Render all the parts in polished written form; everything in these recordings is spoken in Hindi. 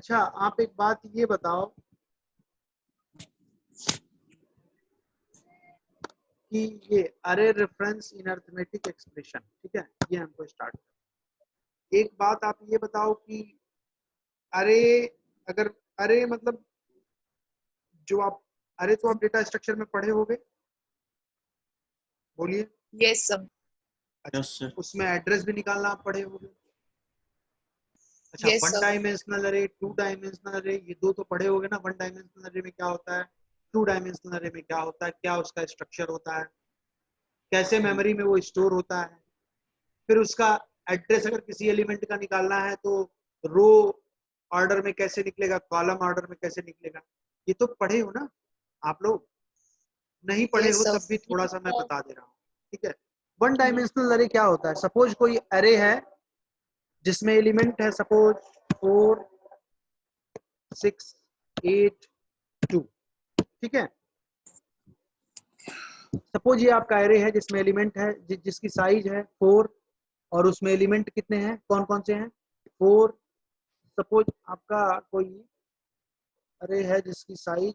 अच्छा आप एक बात ये बताओ कि ये अरे रेफरेंस इन अरिथमेटिक एक्सप्रेशन, ठीक है, ये हमको स्टार्ट करना। एक बात आप ये बताओ कि अरे अगर अरे मतलब जो आप अरे तो आप डेटा स्ट्रक्चर में पढ़े होगे, बोलिए। Yes sir. अच्छा उसमें एड्रेस भी निकालना आप पढ़े होगे। अच्छा Yes, वन sir. डायमेंशनल अरे, टू डायमेंशनल अरे, ये दो तो पढ़े होगे ना। वन डायमेंशनल अरे में क्या होता है, टू डायमेंशनल अरे में क्या होता है, क्या उसका स्ट्रक्चर होता है, कैसे मेमोरी में वो स्टोर होता है, फिर उसका एड्रेस अगर किसी एलिमेंट का निकालना है तो रो ऑर्डर में कैसे निकलेगा, कॉलम ऑर्डर में कैसे निकलेगा, ये तो पढ़े हो ना आप लोग। नहीं पढ़े Yes, हो sir. तब भी थोड़ा सा मैं बता दे रहा हूँ, ठीक है। वन डायमेंशनल अरे क्या होता है, सपोज कोई अरे है जिसमें एलिमेंट है सपोज 4 6 8 2, ठीक है। सपोज ये आपका एरे है जिसमें एलिमेंट है जिसकी साइज है 4 और उसमें एलिमेंट कितने हैं, कौन कौन से हैं, 4। सपोज आपका कोई अरे है जिसकी साइज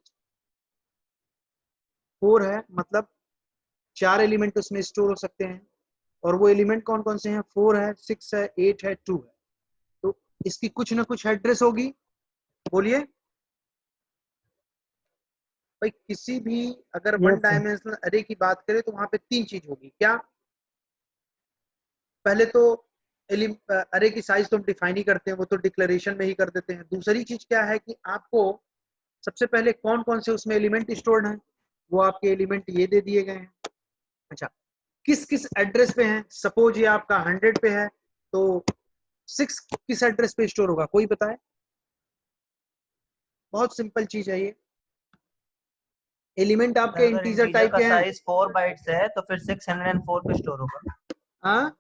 4 है, मतलब 4 एलिमेंट उसमें स्टोर हो सकते हैं, और वो एलिमेंट कौन कौन से हैं, 4 है, 6 है, 8 है, 2 है। तो इसकी कुछ ना कुछ एड्रेस होगी, बोलिए भाई। किसी भी अगर वन डायमेंशनल अरे की बात करें तो वहां पे 3 चीज होगी, क्या। पहले तो अरे की साइज तो हम डिफाइन ही करते हैं, वो तो डिक्लेरेशन में ही कर देते हैं। दूसरी चीज क्या है कि आपको सबसे पहले कौन कौन से उसमें एलिमेंट स्टोर्ड हैं, वो आपके एलिमेंट ये दे दिए गए हैं। अच्छा किस किस एड्रेस पे हैं, सपोज ये आपका 100 पे है तो 6 किस एड्रेस पे स्टोर होगा, कोई बताए। बहुत सिंपल चीज है ये। एलिमेंट आपके इंटीजर टाइप के हैं। साइज 4 बाइट्स है तो फिर 604 पे स्टोर होगा। हाँ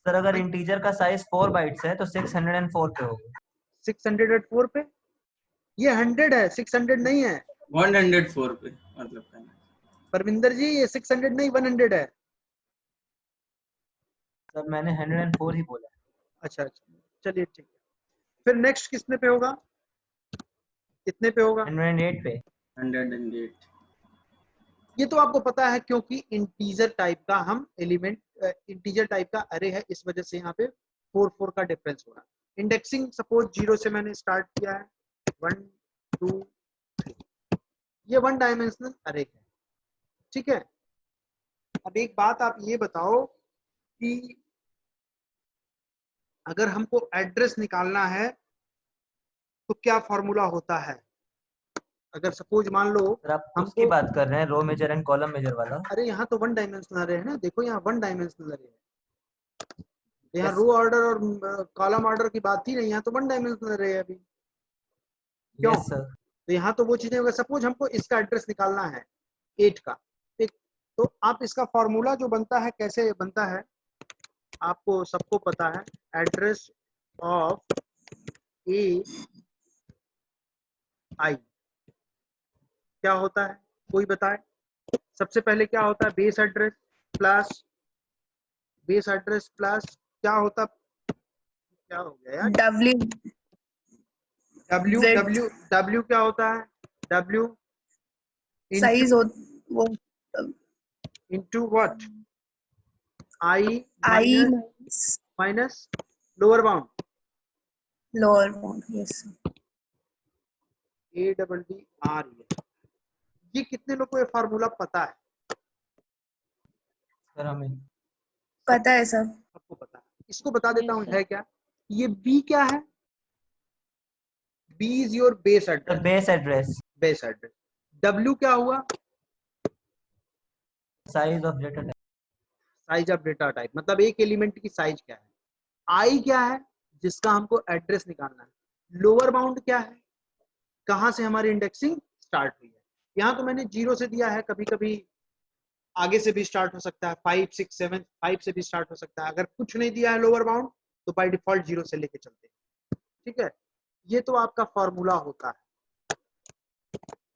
सर अगर इंटीजर का साइज 4 बाइट्स है तो 604 पे होगा। 604 पे, ये 100 है, 600 नहीं है। 104 पे मतलब परमिंदर जी ये 600 नहीं 100 है। सर मैंने 104 ही बोला। अच्छा अच्छा चलिए ठीक है। फिर नेक्स्ट कितने पे होगा, कितने पे होगा, 108 पे। 108। ये तो आपको पता है क्योंकि इंटीजर टाइप का हम एलिमेंट, इंटीजर टाइप का अरे है, इस वजह से यहाँ पे 4 का डिफरेंस हो रहा है। इंडेक्सिंग सपोज 0 से मैंने स्टार्ट किया है, 1 2 3, ये वन डायमेंशनल अरे है, ठीक है। अब एक बात आप ये बताओ कि अगर हमको एड्रेस निकालना है तो क्या फॉर्मूला होता है। अगर सपोज मान लो सर आप उसकी बात कर रहे हैं, row major and column major वाला। अरे यहाँ तो वन डायमेंशनल अरे है ना, देखो यहाँ वन डायमेंशनल अरे है, यहाँ Yes. रो ऑर्डर और कॉलम ऑर्डर की बात ही नहीं, यहाँ तो वन डायमेंशनल अरे है अभी, क्यों। Yes, sir. तो यहाँ तो वो चीजें, अगर सपोज हमको इसका एड्रेस निकालना है 8 का, ठीक, तो आप इसका फॉर्मूला जो बनता है कैसे बनता है, आपको सबको पता है। एड्रेस ऑफ ए आई क्या होता है, कोई बताए। सबसे पहले क्या होता है, base address plus, base address plus क्या होता, क्या हो गया यार, W. W Z. W W क्या होता है, डब्ल्यू Size हो वो into what, I I minus minus lower bound lower bound. Yes. A double D R. ये कितने लोग को ये फार्मूला पता है, सर हमें पता है सर। सबको पता है। इसको बता देता हूँ है क्या, ये बी क्या है, B is your base address, base address. Base address. W क्या हुआ, size of data type. Size of data type, मतलब एक एलिमेंट की साइज क्या है। आई क्या है, जिसका हमको एड्रेस निकालना है। लोअर बाउंड क्या है, कहां से हमारी इंडेक्सिंग स्टार्ट हुई है। यहाँ तो मैंने 0 से दिया है, कभी कभी आगे से भी स्टार्ट हो सकता है, 5 6 7 5 से भी स्टार्ट हो सकता है। अगर कुछ नहीं दिया है लोअर बाउंड तो बाय डिफॉल्ट 0 से लेके चलते हैं, ठीक है। ये तो आपका फॉर्मूला होता है।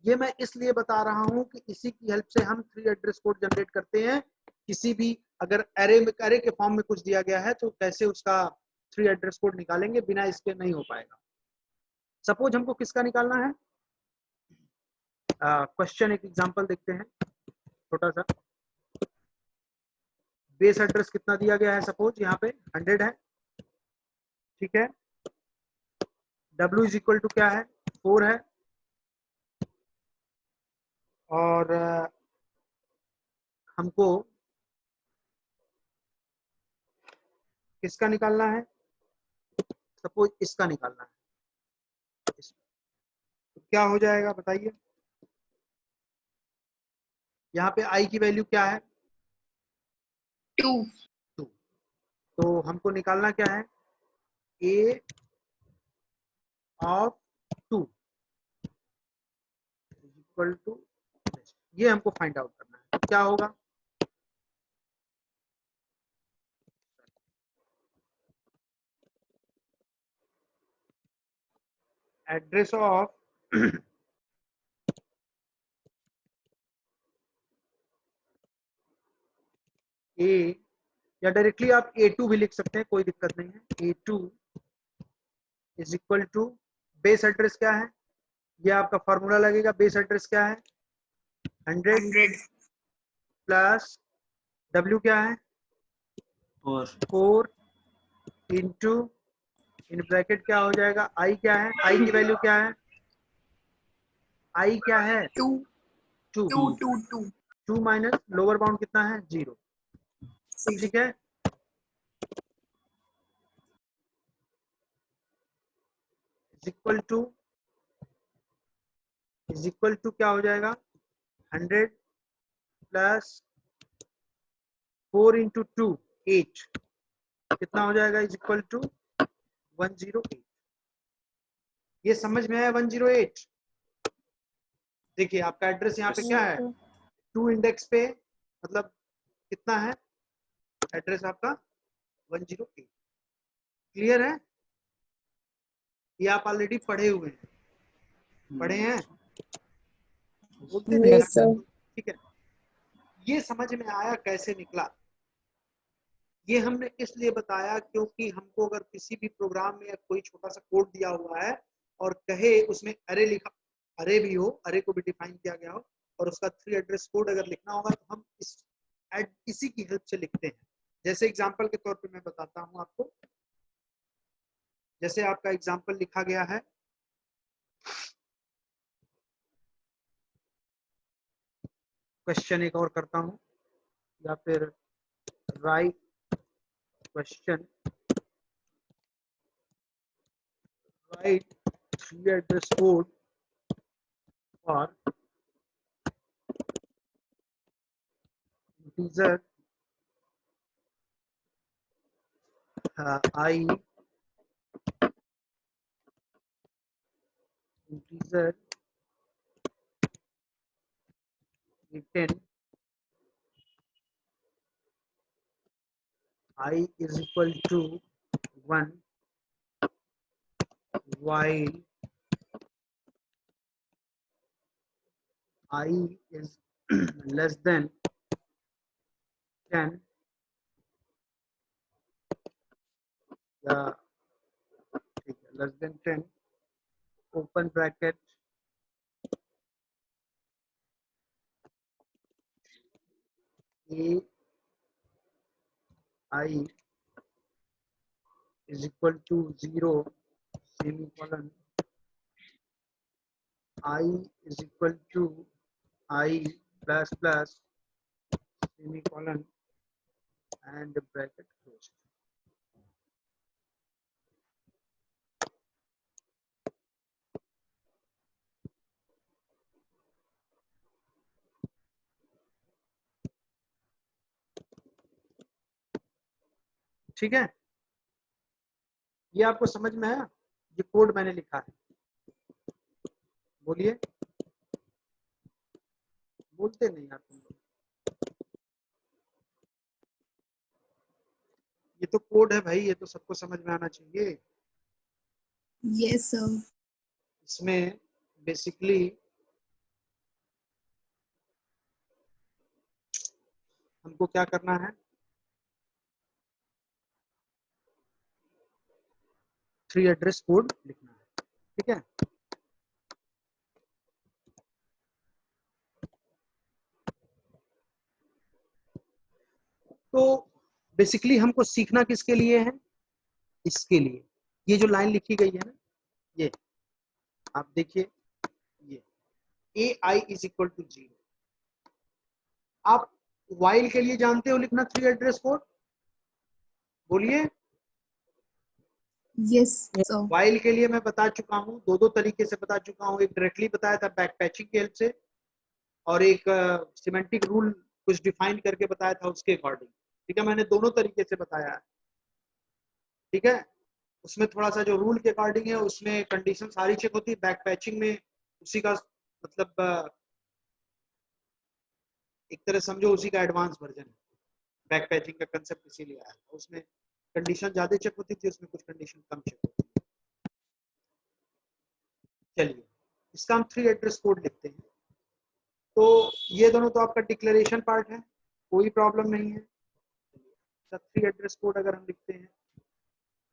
ये मैं इसलिए बता रहा हूं कि इसी की हेल्प से हम 3 एड्रेस कोड जनरेट करते हैं। किसी भी अगर एरे के फॉर्म में कुछ दिया गया है तो कैसे उसका 3 एड्रेस कोड निकालेंगे, बिना इसके नहीं हो पाएगा। सपोज हमको किसका निकालना है, क्वेश्चन एक एग्जांपल देखते हैं छोटा सा। बेस एड्रेस कितना दिया गया है, सपोज यहाँ पे 100 है, ठीक है। W इज इक्वल टू क्या है, 4 है, और हमको किसका निकालना है, सपोज इसका निकालना है। तो क्या हो जाएगा बताइए, यहाँ पे I की वैल्यू क्या है, 2. 2। तो हमको निकालना क्या है, A ऑफ 2 इक्वल टू, ये हमको फाइंड आउट करना है। तो क्या होगा, एड्रेस ऑफ A, या डायरेक्टली आप A2 भी लिख सकते हैं, कोई दिक्कत नहीं है। A2 is equal to, base address क्या है, ये आपका फॉर्मूला लगेगा। बेस एड्रेस क्या है, 100 100. प्लस W क्या है, 4 4 इंटू, इन ब्रैकेट क्या हो जाएगा, I क्या है, I की वैल्यू क्या है, I क्या है 2. 2, 2. 2. 2. 2 माइनस लोअर बाउंड कितना है 0, ठीक है। इज इक्वल टू क्या हो जाएगा, 100 प्लस 4 इंटू 2 8, कितना हो जाएगा, इज इक्वल टू 108। ये समझ में आया 108। देखिए आपका एड्रेस यहाँ पे क्या है, 2 इंडेक्स पे, मतलब कितना है एड्रेस आपका 108। क्लियर है, ये आप ऑलरेडी पढ़े हुए हैं, पढ़े हैं, बोलते नहीं Yes, आप, sir. ठीक है। ये समझ में आया कैसे निकला, ये हमने इसलिए बताया क्योंकि हमको अगर किसी भी प्रोग्राम में कोई छोटा सा कोड दिया हुआ है और कहे उसमें अरे लिखा, अरे भी हो, अरे को भी डिफाइन किया गया हो, और उसका 3 एड्रेस कोड अगर लिखना होगा तो हम इसी की हेल्प से लिखते हैं। जैसे एग्जांपल के तौर पे मैं बताता हूं आपको, जैसे आपका एग्जांपल लिखा गया है, क्वेश्चन एक और करता हूं, या फिर right question, right 3 address code for integer I, integer 10, I is equal to 1 while I is less than 10, या ठीक है, less than 10, open bracket, A I is equal to 0, semicolon, I is equal to I plus plus, semicolon, and bracket closed। ठीक है, ये आपको समझ में आया, ये कोड मैंने लिखा है, बोलिए, बोलते नहीं यार तुम लोग, ये तो कोड है भाई, ये तो सबको समझ में आना चाहिए। Yes, sir. इसमें बेसिकली हमको क्या करना है, 3 एड्रेस कोड लिखना है, ठीक है। तो बेसिकली हमको सीखना किसके लिए है, इसके लिए। ये जो लाइन लिखी गई है ना, ये आप देखिए, ये AI इज इक्वल टू 0। आप वाइल के लिए जानते हो लिखना 3 एड्रेस कोड, बोलिए। Yes, sir. वाइल के लिए मैं बता चुका हूँ, दो तरीके से बता चुका हूँ। एक डायरेक्टली बताया था बैक पैचिंग की हेल्प से, और एक सिमेंटिक रूल कुछ डिफाइन करके बताया था उसके अकॉर्डिंग, ठीक है। मैंने दोनों तरीके से बताया है, ठीक है। उसमें थोड़ा सा जो रूल के अकॉर्डिंग है उसमें कंडीशन सारी चेक होती है, बैक पैचिंग में उसी का मतलब एक तरह समझो उसी का एडवांस वर्जन है। बैक पैचिंग का कंसेप्ट इसीलिए आया था, उसमें कंडीशन ज्यादा चेक होती थी, उसमें कुछ कंडीशन कम चेक होती थी। चलिए इसका हम 3 एड्रेस कोड लिखते हैं। तो ये दोनों तो आपका डिक्लेरेशन पार्ट है, कोई प्रॉब्लम नहीं है। 3 एड्रेस कोड अगर हम लिखते हैं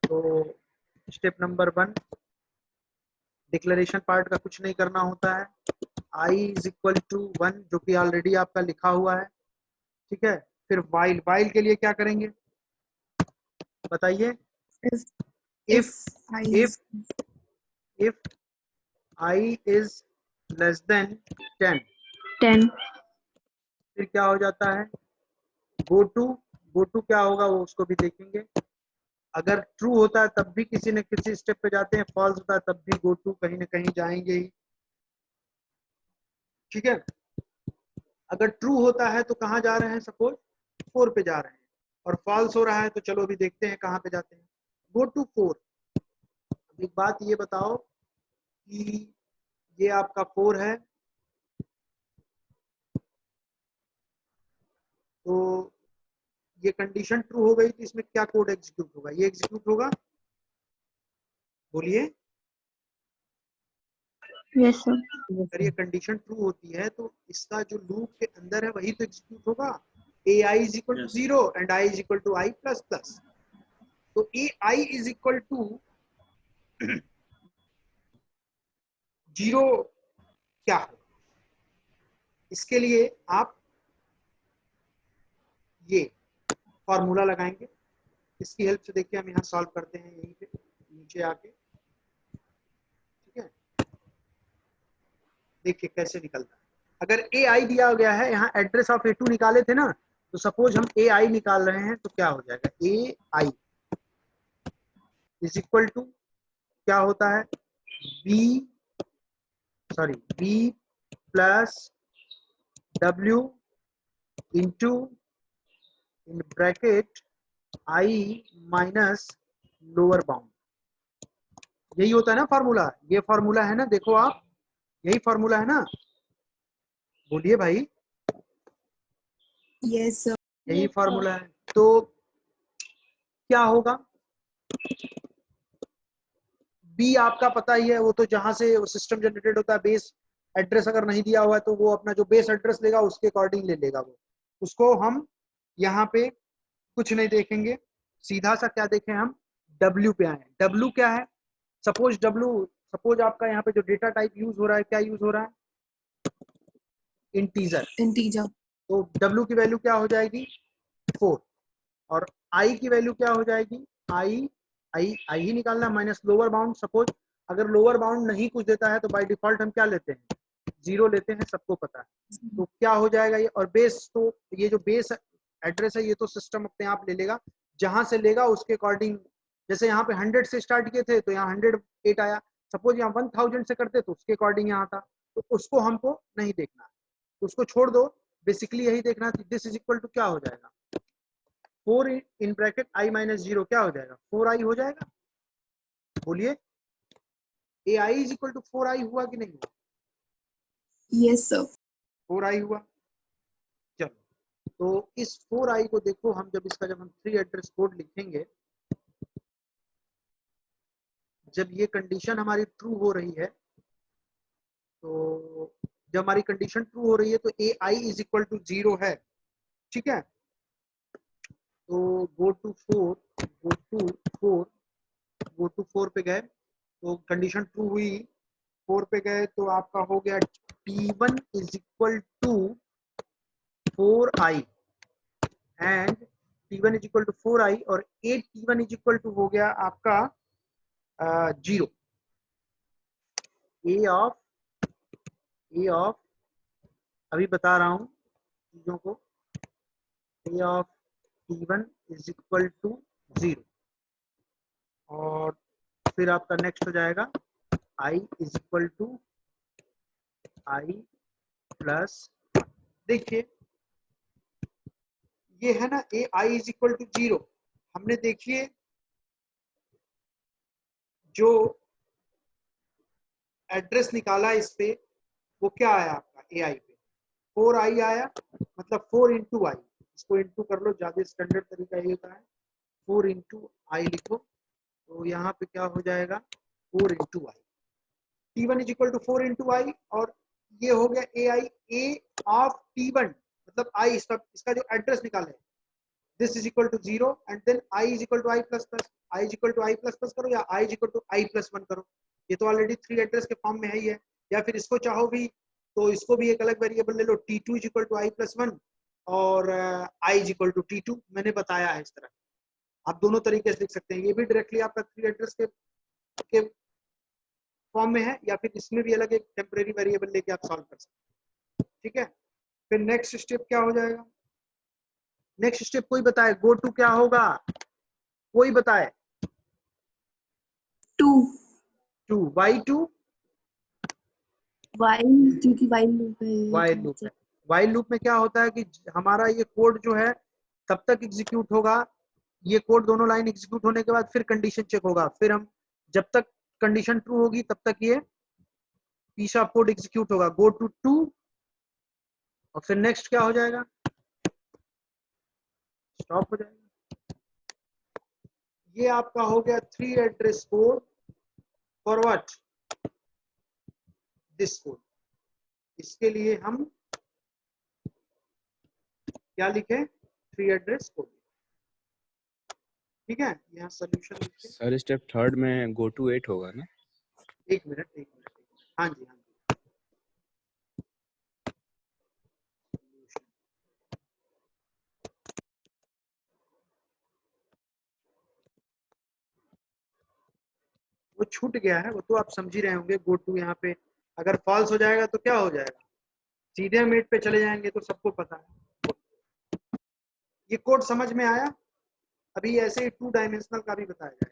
तो स्टेप नंबर 1, डिक्लेरेशन पार्ट का कुछ नहीं करना होता है। I इज इक्वल टू 1 जो कि ऑलरेडी आपका लिखा हुआ है, ठीक है। फिर वाइल, वाइल के लिए क्या करेंगे बताइए। If I if I is less than 10, 10, फिर क्या हो जाता है, go to क्या होगा वो उसको भी देखेंगे। अगर ट्रू होता है तब भी किसी न किसी स्टेप पे जाते हैं, फॉल्स होता है तब भी go to कहीं ना कहीं जाएंगे ही, ठीक है। अगर ट्रू होता है तो कहाँ जा रहे हैं, सपोज 4 पे जा रहे हैं, और फॉल्स हो रहा है तो चलो अभी देखते हैं कहाँ पे जाते हैं, गो टू 4। एक बात ये बताओ कि ये आपका 4 है, तो ये कंडीशन ट्रू हो गई तो इसमें क्या कोड एग्जीक्यूट होगा, ये एग्जीक्यूट होगा, बोलिए। yes, sir. अगर ये कंडीशन ट्रू होती है तो इसका जो लूप के अंदर है वही तो एग्जीक्यूट होगा। AI is equal to 0 and I is equal to I plus plus. तो AI इज इक्वल टू 0 क्या है, इसके लिए आप ये फॉर्मूला लगाएंगे। इसकी हेल्प से देखिए हम यहाँ सॉल्व करते हैं, यहीं पे नीचे आके, ठीक है। देखिए कैसे निकलता है। अगर AI दिया गया है, यहाँ एड्रेस ऑफ A2 निकाले थे ना, तो सपोज हम AI निकाल रहे हैं तो क्या हो जाएगा, AI इज इक्वल टू क्या होता है, B plus W into in bracket I minus lower bound. यही होता है ना फॉर्मूला, ये फॉर्मूला है ना, देखो आप, यही फॉर्मूला है ना, बोलिए भाई। Yes, sir. यही फॉर्मूला है। तो क्या होगा, बी आपका पता ही है, वो तो जहां से सिस्टम जनरेटेड होता है, बेस एड्रेस अगर नहीं दिया हुआ है तो वो अपना जो बेस एड्रेस लेगा उसके अकॉर्डिंग ले लेगा वो, उसको हम यहाँ पे कुछ नहीं देखेंगे, सीधा सा क्या देखें हम, W पे आए। W क्या है, सपोज आपका यहाँ पे जो डेटा टाइप यूज हो रहा है, क्या यूज हो रहा है, इंटीजर। Integer. तो W की वैल्यू क्या हो जाएगी, 4, और I की वैल्यू क्या हो जाएगी, I ही निकालना माइनस लोअर बाउंड। सपोज अगर लोअर बाउंड नहीं कुछ देता है तो बाय डिफॉल्ट हम क्या लेते हैं, 0 लेते हैं, सबको पता है। तो क्या हो जाएगा ये, और बेस, तो ये जो बेस एड्रेस है ये तो सिस्टम अपने आप ले लेगा, जहां से लेगा उसके अकॉर्डिंग। जैसे यहाँ पे 100 से स्टार्ट किए थे तो यहाँ 108 आया, सपोज यहाँ 1000 से करते तो उसके अकॉर्डिंग यहाँ था, तो उसको हमको नहीं देखना, उसको छोड़ दो। बेसिकली यही देखना, दिस इज इक्वल टू क्या हो जाएगा, 4 इन ब्रैकेट I माइनस 0 क्या हो जाएगा, 4I हो जाएगा, बोलिए। AI is equal to 4I हुआ कि नहीं हुआ, Yes, sir. 4I हुआ। चलो, तो इस 4I को देखो, हम जब हम 3 एड्रेस कोड लिखेंगे, जब ये कंडीशन हमारी ट्रू हो रही है, तो जब हमारी कंडीशन ट्रू हो रही है तो AI इज इक्वल टू 0 है, ठीक है। तो गो टू 4, गो टू 4 पे गए तो कंडीशन ट्रू हुई, 4 पे गए तो आपका हो गया T1 is equal to 4i and T1 is equal to 4i और 8 T1 इज इक्वल टू हो गया आपका 0। ए ऑफ अभी बता रहा हूं चीजों को, A of T1 is equal to 0 और फिर आपका नेक्स्ट हो जाएगा i is equal to i plus, देखिए ये है ना A I is equal to 0, हमने देखिए जो एड्रेस निकाला इस पे वो क्या आया आपका ए आई पे 4i आया, मतलब 4 इंटू आई, इसको इंटू कर लो, ज्यादा स्टैंडर्ड तरीका ये होता है 4 इंटू आई लिखो, तो यहाँ पे क्या हो जाएगा 4 into I, T1 is equal to 4 into I और ये हो गया ए आई, ए ऑफ T1 मतलब आई, इसका जो एड्रेस निकाला है this is equal to 0 and then i is equal to I plus plus, I is equal to I plus plus करो या i is equal to I plus 1 करो, ये तो ऑलरेडी 3 एड्रेस के फॉर्म में है ही है, या फिर इसको चाहो भी तो इसको भी एक अलग वेरिएबल ले लो T2 is equal to I plus 1 और i is equal to T2, मैंने बताया है इस तरह, आप दोनों तरीके से लिख सकते हैं, ये भी डायरेक्टली आपका 3 एड्रेस के फॉर्म में है या फिर इसमें भी अलग एक टेम्परेरी वेरिएबल लेके आप सॉल्व कर सकते हैं, ठीक है। फिर नेक्स्ट स्टेप क्या हो जाएगा, नेक्स्ट स्टेप कोई बताए, गो टू क्या होगा, कोई बताए, 2 टू वाई टू, while क्योंकि while loop है वाइल लूप है, वाइल लूप में क्या होता है कि हमारा ये कोड जो है तब तक एग्जीक्यूट होगा, ये कोड दोनों लाइन एग्जीक्यूट होने के बाद फिर कंडीशन चेक होगा, फिर हम जब तक कंडीशन ट्रू होगी तब तक ये पीस ऑफ कोड एग्जीक्यूट होगा, गो टू 2 और फिर नेक्स्ट क्या हो जाएगा, स्टॉप हो जाएगा। ये आपका हो गया 3 address code for what, this code, इसके लिए हम क्या लिखे, 3 एड्रेस कोड, ठीक है। यहाँ सोल्यूशन लिखिए, सर स्टेप थर्ड में गो टू 8 होगा ना? एक मिनट, हाँ जी हाँ जी, वो छूट गया है, वो तो आप समझ ही रहे होंगे, गो टू यहाँ पे अगर फॉल्स हो जाएगा तो क्या हो जाएगा, सीधे हम 8 पे चले जाएंगे, तो सबको पता है। ये कोड समझ में आया, अभी ऐसे ही 2 डायमेंशनल का भी बताया जाएगा।